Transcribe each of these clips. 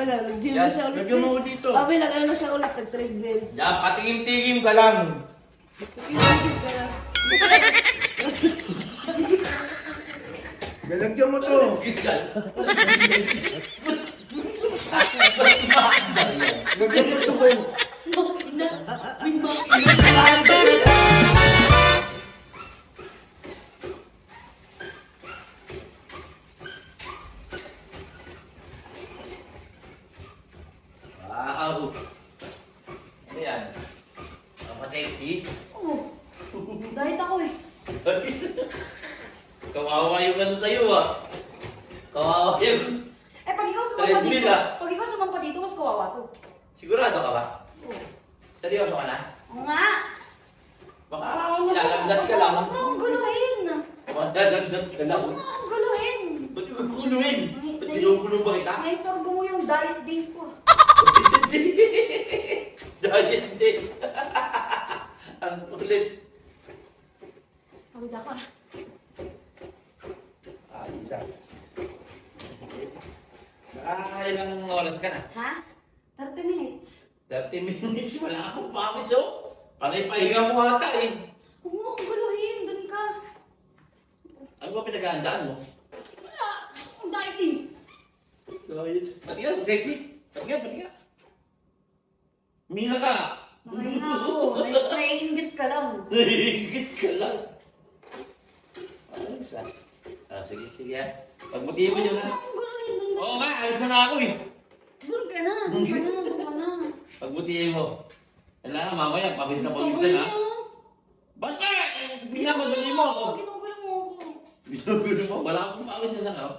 Nag-gym na siya ulit. Lagyan mo ko dito. Abi, nag-ano na siya ulit, nag-treadmill. Yan, patingim-tingim ka lang. Tigil ka na. Lalagyan mo to. Lagyan mo to. Makina. Yung makina. Wow. Ano yan? Napasexy? Oo. Dahil ako eh. Kawawa yung ano sa'yo ah. Kawawa yung... Eh, pag ikaw sumampa Treadmill, dito, ah. pag ikaw sumampa dito, mas kawawa to. Sigurado ka ba? Oo. Seryoso ka na? Oo nga. Baka lalagdat ka lang. Huwag mo akong guluhin. Baka lalagdat ka lang. Huwag mo akong guluhin. Ba't yung guguluhin? Ba't ginugulo ba kita? Naistorbo mo yung diet day ko. Dahil hindi. Ang kulit. Pagod ako na. Isa. Ilang oras ka na? Ha? 30 minutes. 30 minutes, wala akong pawis oh. Panay-pahinga mo ata eh. Huwag mo akong guluhin. Doon ka. Ano ba pinaghahandaan mo? Wala. Ang diet day. Pati ka, sexy. Pati ka. Mina ka. Makain na ako. Naiingit ka lang. Higit ka lang. Ayos ah. Sige ah. Pagbutihin mo yun Huwag ah. mo akong guluhin. Doon ka. Oo nga, alis mo na ako eh. Doon ka na. Doon ka na. Doon ka na. Pagbutihin mo. Kailangan mamaya, pawis na pawis ka na. Ba't ka? Binamadali mo ako. Ginugulo mo ako. Binugulo mo, wala akong pawis na lang oh.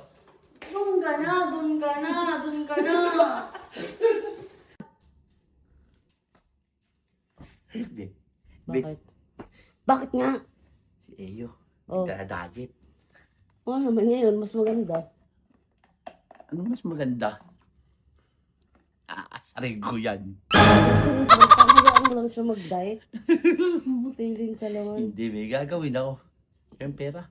Doon ka na. Doon ka na. Doon ka na. Hindi. Bakit? Bakit nga? Si Eyo, Oh. nagdadagit. Oo naman ngayon, mas maganda. Ano mas maganda? Aasarin ko yan. Hayaan mo lang siya mag-diet. Feeling ka naman. Hindi, may gagawin ako. Yung pera.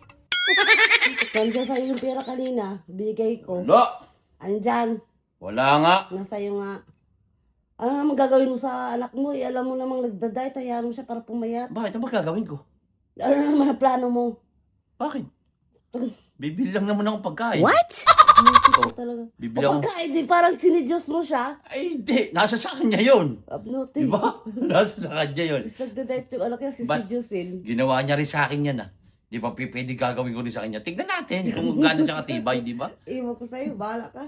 Nandiyan sa'yo yung pera kanina. Binigay ko. Wala! Andyan. Wala nga. Nasa'yo nga. Ano naman gagawin mo sa anak mo? Eh, alam mo namang nagda-diet. Hayaan mo siya para pumayat. Bakit? Ano ba gagawin ko? Ano naman ang plano mo? Bakit? Bibili lang naman akong pagkain. Ito Oh, talaga. bibili ako. Pagkain din, parang sinidyos mo siya. Ay, hindi. Nasa sa kanya yun. Abnote. Diba? Nasa sa kanya yun. Is nagda-diet yung anak niya, But- sisidyosin. Ginawa niya rin sa akin yan ah. Di ba pwede gagawin ko rin sa kanya? Tignan natin kung gaano siya katibay, di ba? Iwan ko sa'yo, bahala ka.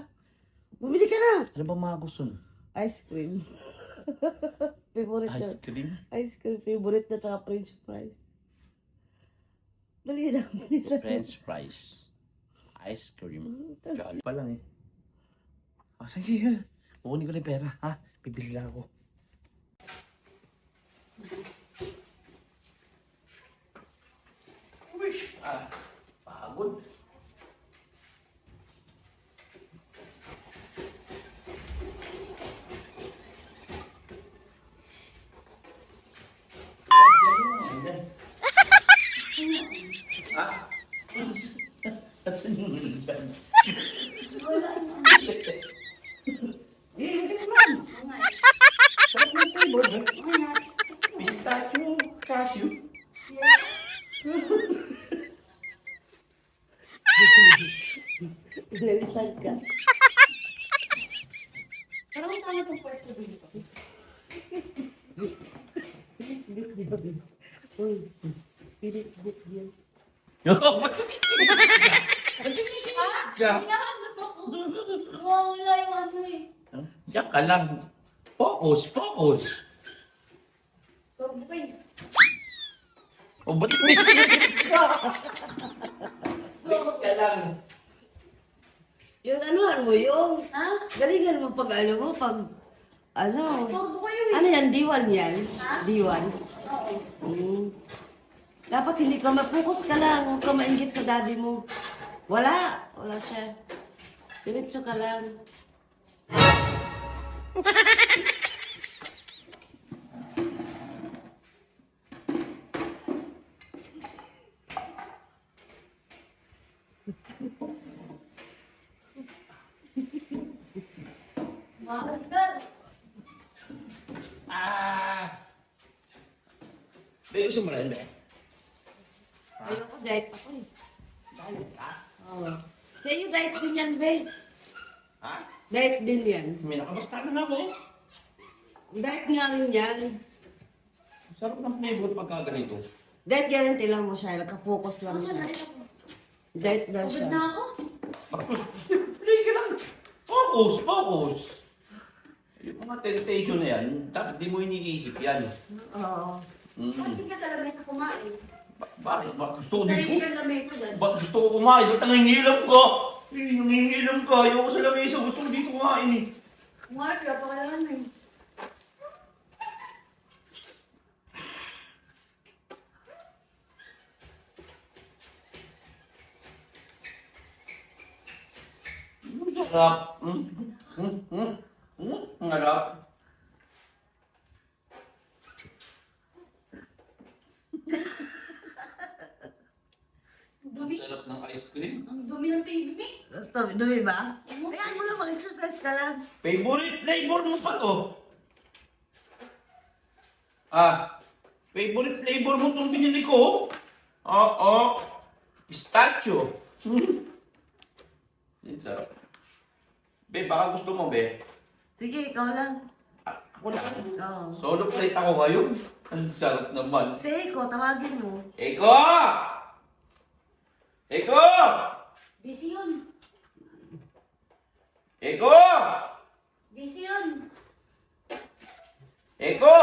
Bumili ka na. Ano ba mga gusto mo? Ice cream. Favorite na. Ice cream? Ice cream, favorite na, tsaka french fries. Dali na. French fries. Ice cream. Jolly pa lang eh. Ah, sige. Kukunin ko na yung pera, ha? Bibili lang ako. Uy! Pagod. Ah? Asan yung ulan? Wala na. Eh, hindi ko lang. Sarap ng flavor, eh. Ano? Pistachio, cashew. Nalisan ka. Parang tama itong pwesto dito. Uy, pilit yan. Oh, ba't sumisigit ka? Ba't sumisigit ka? Hinahanap ako. Wala yung ano eh. Diyan ka lang. Focus. Turbo pa yun. O, ba't sumisigit ka? Wait ka lang. Yung anuhan mo yung, ha? Galingan mo pag ano mo, pag, ano. Turbo kayo eh. Ano yan, D1 yan? Ha? D1? Oo. Dapat hindi ka ma-focus ka lang, huwag ka mainggit sa daddy mo. Wala siya. Diretso ka lang. Be, gusto mo rin, be? Ayoko, diet ako eh. Diet ka? Oo. Sa'yo, diet din yan, be. Ha? Diet din yan. May nakabasta na ako. Diet nga rin yan. Sarap ng flavor pagka ganito. Diet guarantee lang mo siya. Nagka-focus lang siya. Diet daw siya. na ako. Play ka lang. Focus, focus. Yung mga temptation na yan, dapat di mo iniisip yan. Oo. Bakit hindi ka sa lamesa kumain? Bakit? Gusto ko Sarili dito? ka lamesa dyan. Bakit gusto ko kumain? Ba't nangingilam ka? Nangingilam ka. Ayoko sa lamesa. Gusto ko dito kumain eh. Kumain, wala pa kailangan na eh. Ang sarap. Ang sarap. Ang Dumi. sarap ng ice cream. Ang dumi ng TV. Dumi ba? Kaya mo lang mag-exercise ka lang. Favorite flavor mo pa to? Ah, favorite flavor mo itong binili ko? Oo. Pistachio. Ang sarap. Be, baka gusto mo, be. Sige, ikaw lang. Ako na. Oo. Solo plate ako ngayon. Ang sarap naman. Sige, ikaw, tawagin mo. Eko! Eko! Busy yun. Eko! Busy yun. Eko!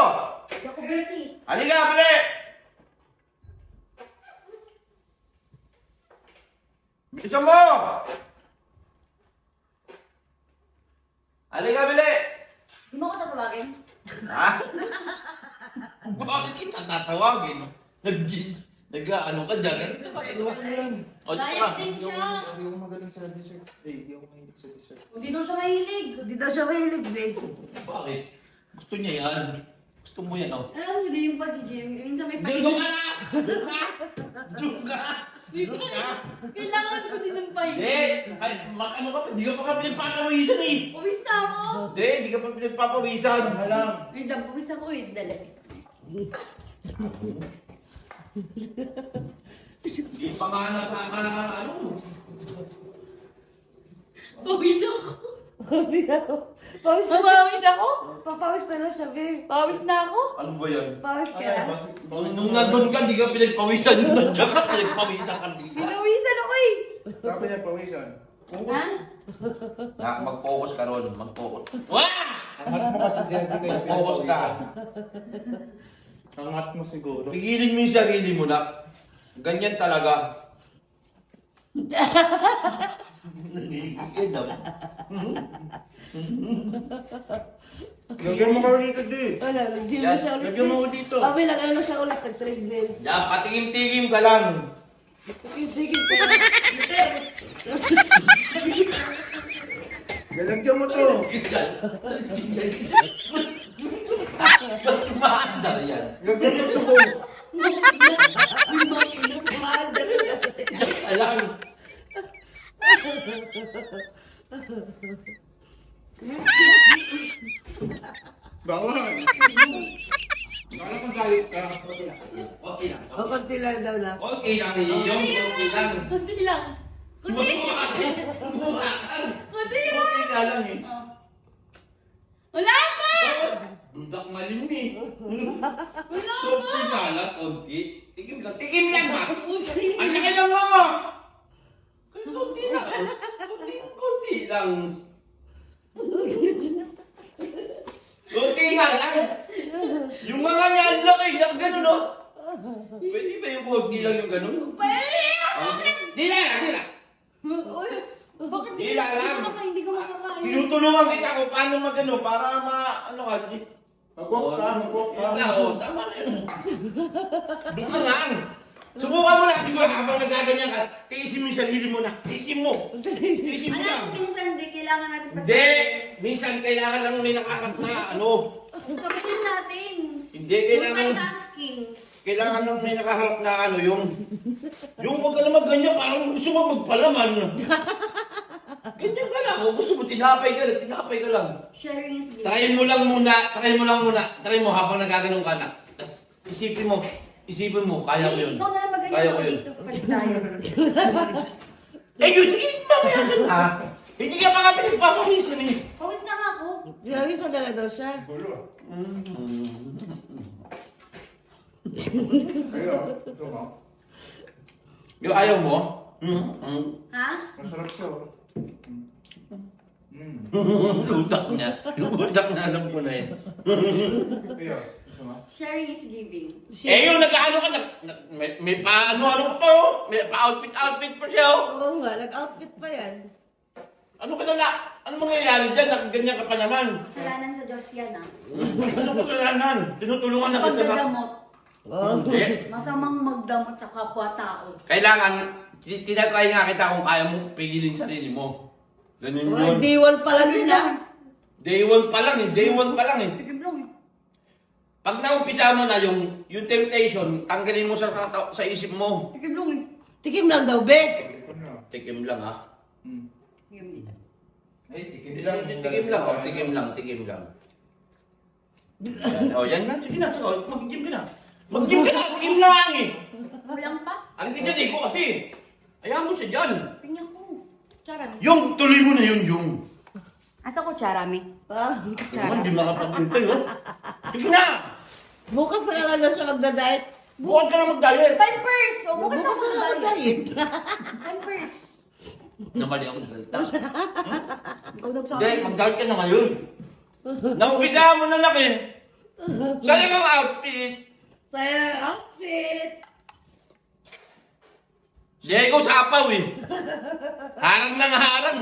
Hindi ako busy. Halika, bali! Bilisan mo! Halika, bali! Hindi mo ako tatawagin. Ha? Bakit kita tatawagin? Nag-ano ka dyan? O, dito ka. Diet din siya. Hindi ako magaling sa dessert. Hindi ako mahilig sa dessert. Hindi daw siya mahilig. Hindi daw siya mahilig, be. Bakit? Gusto niya yan. Gusto mo yan, oh. Alam mo, hindi yung pag-gym. Minsan may Doon pahinga. ka na! Doon ka! May pahinga. Kailangan ko din ng pahinga. Ay, ano ka pa? Di ka pa ka pinagpapawisan eh! Uwis na ako. Di ka pa pinagpapawisan. Alam. Ay, uwis ako eh. Dali. Di pa nga nasa ano. Uwis ako. Pawis na siya. Mapawis ako? Papawis na lang siya, be. Pawis na ako? Ano ba yan? Pawis ka na. Nung nandun ka, di ka pinagpawisan. Nung nandun ka, pinagpawisan ka dito. Pinawisan ako eh. Sabi niya, pawisan. Ha? Mag-focus ka ron. Mag-focus. Wah! Angat mo kasi din, hindi kayo Mag-focus ka. Angat mo siguro. Pigilin mo yung sarili mo na. Ganyan talaga. Nanginginig na. Lagyan mo ka ulit di. Wala, nag-gym na siya ulit. Lagyan mo ulit dito. Kami nag-ano na siya ulit, nag-treadmill. Yan, patingin-tingin ka lang. Sige, pa. Lagyan mo to. Maandar yan. Lagyan mo to. Maandar ka. Alam. Bawal. Bawal kung galit ka. Okay lang. O, konti lang daw na. Okay lang yun. Okay lang. Kunti lang. Kunti. Buhakan. Kunti lang. Okay ka lang eh. Oh. Wala pa! Dudak malim eh. Wala Konti ka lang, konti. Tikim lang. Tikim lang ba? Kunti. Ang laki lang mama. Konti lang. Konti lang. Konti nga lang. Yung mga niya, ang laki. Yung ganun o. Pwede ba yung konti lang yung ganun? Pwede! Di na, di na. Uy, bakit Di na lang. hindi ka makakain? Tinutulungan kita kung paano magano para ano ka. Mag-walk ka, mag-walk ka. Yun na, oh, tama na yun. Doon ka lang. Subukan mo lang, siguro habang nagaganyan ka, tiisin mo yung sarili mo na. Tiisin mo. Tiisin mo Alam lang. mo, minsan hindi kailangan natin Hindi! Minsan kailangan lang may nakakat na ano. Sabihin natin. Hindi, kailangan, Multitasking. kailangan lang may nakaharap na ano yung wag ka naman ganyan, parang gusto mo magpalaman. Ganyan ka lang. Kung gusto mo, tinapay ka lang. Sharing is giving. Try mo lang muna. Try mo habang nagaganon ka na. Tapos isipin mo, kaya ko yun. Ikaw na lang magaling Kaya ako ko yun. dito kasi tayo. Yun, mamaya ka na. Hindi ka pa nga pinagpapawisan eh. Pawis na nga ako. Ginawisa na lang daw siya. Gulo. Ayo, ito mo. Yung ayaw mo? Ha? Masarap siya. Oh. Utak niya. Yung utak na alam ko na yun. Ayo, ito mo. Sharing is giving. Yung nag-ano ka, may pa-ano ka pa oh. May pa-outfit pa siya oh. Oo nga, nag-outfit pa yan. Ano ka na? Ano mangyayari dyan? Ganyan ka pa naman. Kasalanan sa Diyos yan ah. Ano ka kailangan? Tinutulungan na kita ba? Pagdadamot. Oo. Hindi. Masamang magdamot sa kapwa-tao. Kailangan, tinatry nga kita kung kaya mo pigilin sarili mo. Ganun yun. D1 pa lang yun ah. Day one pa lang eh. Tigim lang eh. Pag naumpisa mo na yung temptation, tanggalin mo sa isip mo. Tigim lang eh. Tikim lang daw, be. Ito na. Tikim lang ha. Tigim dito. Ay, Tikim lang. Tikim lang. O, yan na. Sige na. Mag-gym ka na. Tikim lang eh. Walang pa? Ang tignan ko kasi. Ayaw mo siya dyan. Tingnan ko. Charami. Yung tuloy mo na yung. Asa ko charami? Ah, Naman, di makapag-intay oh. Sige na. bukas na lang daw siya magda-diet. Buwan ka na mag-diet. Pampers! O, bukas Bukas ako na lang mag-diet. mag-diet. Pampers. Namali ako ng salita. Ikaw nagsabi. Hindi, mag-diet ka na ngayon. Naumpisa mo na laki. Sayang ang outfit. Saya outfit. Diego sapaw eh. Harang ng harang.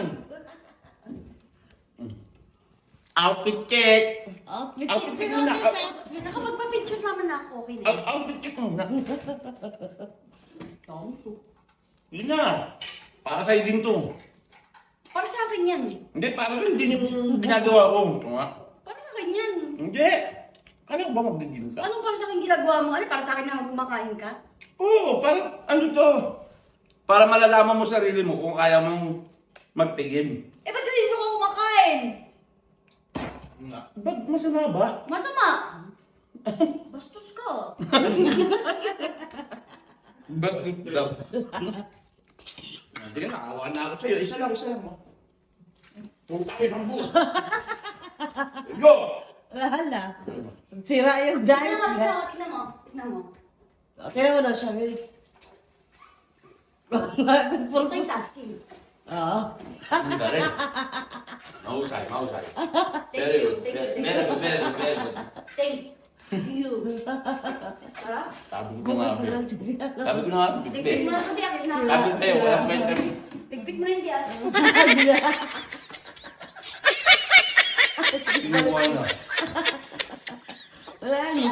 Outfit check. Outfit. Outfit Outfit muna. outfit. Nakapagpa-picture naman ako. Okay na. Outfit check muna. Yun na. Para sa'yo din to. Para sa akin yan. Hindi, para rin din yung ginagawa ko. Ito nga. Para sa akin yan. Hindi. Kaya ba mag-gym ka? Anong para sa akin ginagawa mo? Ano para sa akin na kumakain ka? Oo, parang ano to? Para malalaman mo sarili mo kung kaya mong magtigim. Eh, ba't hindi ko kumakain? Ba't masama ba? Masama. Bastos ka. Ba't lang? Hindi ka nakawa na ako sa'yo. Isa lang. Puta kayo ng buhos. Go! Wala na. Sira yung diet Tignan mo, niya. tignan mo. Tingnan mo daw siya, be. Ito yung tasking. Oo. Hindi ka rin. Mahusay. Thank you. Very good. Thank you. Tara. Sabi ko Bukas nga. na lang siya. Sabi ko nga. Tigpit mo na ito, diyan. Sabi ko sa'yo, walang kwenta. Tigpit mo na yung diyan. Kinuha na. Wala na.